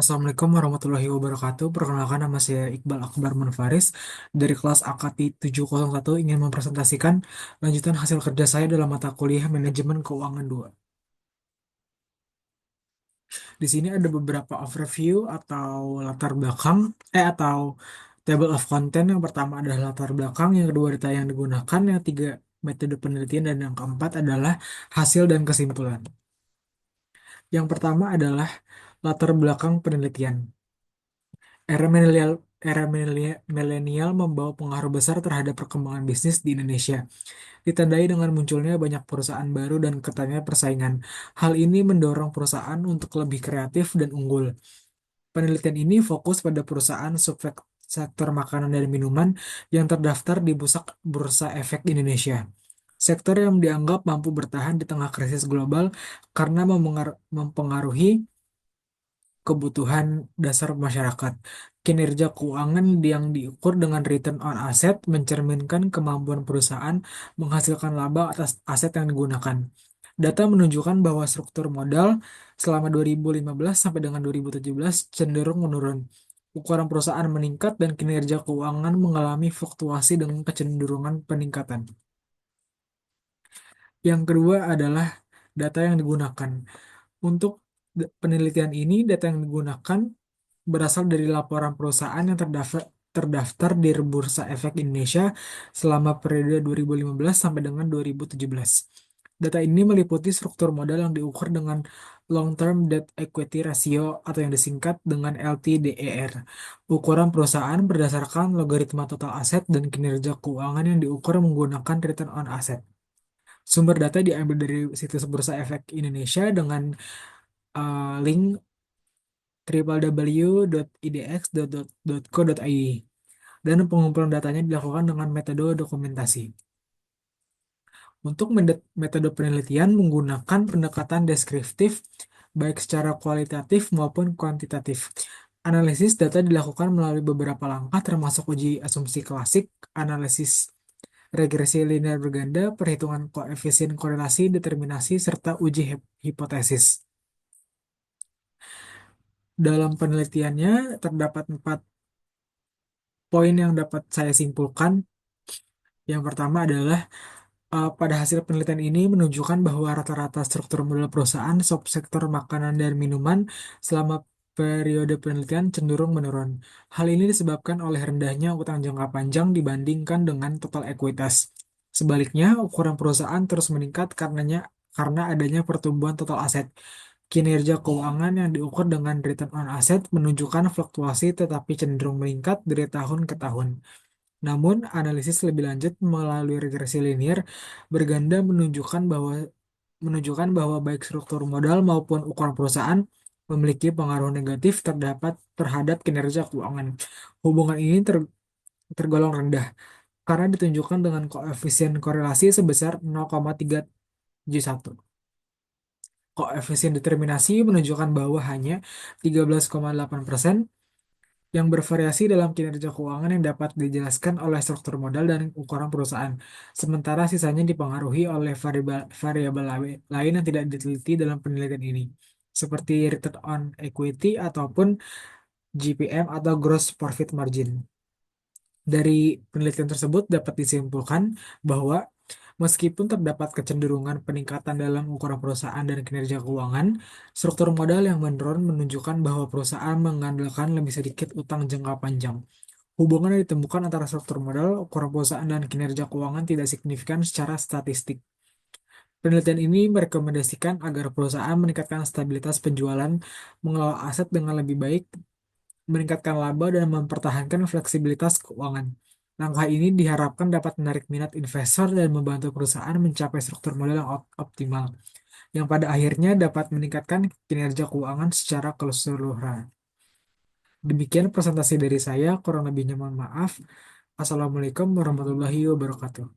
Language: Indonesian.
Assalamualaikum warahmatullahi wabarakatuh. Perkenalkan, nama saya Iqbal Akbar Munfaris dari kelas AKATI 701, ingin mempresentasikan lanjutan hasil kerja saya dalam mata kuliah Manajemen Keuangan 2. Di sini ada beberapa overview atau latar belakang atau table of content. Yang pertama adalah latar belakang, yang kedua data yang digunakan, yang tiga metode penelitian, dan yang keempat adalah hasil dan kesimpulan. Yang pertama adalah latar belakang penelitian. Era milenial membawa pengaruh besar terhadap perkembangan bisnis di Indonesia, ditandai dengan munculnya banyak perusahaan baru dan ketatnya persaingan. Hal ini mendorong perusahaan untuk lebih kreatif dan unggul. Penelitian ini fokus pada perusahaan subsektor makanan dan minuman yang terdaftar di Bursa Efek Indonesia. Sektor yang dianggap mampu bertahan di tengah krisis global karena mempengaruhi kebutuhan dasar masyarakat. Kinerja keuangan yang diukur dengan return on asset mencerminkan kemampuan perusahaan menghasilkan laba atas aset yang digunakan. Data menunjukkan bahwa struktur modal selama 2015 sampai dengan 2017 cenderung menurun. Ukuran perusahaan meningkat dan kinerja keuangan mengalami fluktuasi dengan kecenderungan peningkatan. Yang kedua adalah data yang digunakan. Untuk penelitian ini, data yang digunakan berasal dari laporan perusahaan yang terdaftar di Bursa Efek Indonesia selama periode 2015 sampai dengan 2017. Data ini meliputi struktur modal yang diukur dengan Long Term Debt Equity Ratio atau yang disingkat dengan LTDER. Ukuran perusahaan berdasarkan logaritma total aset dan kinerja keuangan yang diukur menggunakan return on asset. Sumber data diambil dari situs Bursa Efek Indonesia dengan link www.idx.co.id, dan pengumpulan datanya dilakukan dengan metode dokumentasi. Untuk metode penelitian menggunakan pendekatan deskriptif, baik secara kualitatif maupun kuantitatif. Analisis data dilakukan melalui beberapa langkah, termasuk uji asumsi klasik, analisis regresi linear berganda, perhitungan koefisien korelasi, determinasi, serta uji hipotesis. Dalam penelitiannya terdapat 4 poin yang dapat saya simpulkan. Yang pertama adalah pada hasil penelitian ini menunjukkan bahwa rata-rata struktur modal perusahaan subsektor makanan dan minuman selama periode penelitian cenderung menurun. Hal ini disebabkan oleh rendahnya utang jangka panjang dibandingkan dengan total ekuitas. Sebaliknya, ukuran perusahaan terus meningkat karena adanya pertumbuhan total aset. Kinerja keuangan yang diukur dengan return on asset menunjukkan fluktuasi tetapi cenderung meningkat dari tahun ke tahun. Namun, analisis lebih lanjut melalui regresi linear berganda menunjukkan bahwa baik struktur modal maupun ukuran perusahaan memiliki pengaruh negatif terhadap kinerja keuangan. Hubungan ini tergolong rendah karena ditunjukkan dengan koefisien korelasi sebesar 0,371. Koefisien determinasi menunjukkan bahwa hanya 13,8% yang bervariasi dalam kinerja keuangan yang dapat dijelaskan oleh struktur modal dan ukuran perusahaan, sementara sisanya dipengaruhi oleh variabel lain yang tidak diteliti dalam penelitian ini, seperti return on equity ataupun GPM atau gross profit margin. Dari penelitian tersebut dapat disimpulkan bahwa meskipun terdapat kecenderungan peningkatan dalam ukuran perusahaan dan kinerja keuangan, struktur modal yang menurun menunjukkan bahwa perusahaan mengandalkan lebih sedikit utang jangka panjang. Hubungan yang ditemukan antara struktur modal, ukuran perusahaan, dan kinerja keuangan tidak signifikan secara statistik. Penelitian ini merekomendasikan agar perusahaan meningkatkan stabilitas penjualan, mengelola aset dengan lebih baik, meningkatkan laba, dan mempertahankan fleksibilitas keuangan. Langkah ini diharapkan dapat menarik minat investor dan membantu perusahaan mencapai struktur modal yang optimal, yang pada akhirnya dapat meningkatkan kinerja keuangan secara keseluruhan. Demikian presentasi dari saya, kurang lebihnya mohon maaf. Assalamualaikum warahmatullahi wabarakatuh.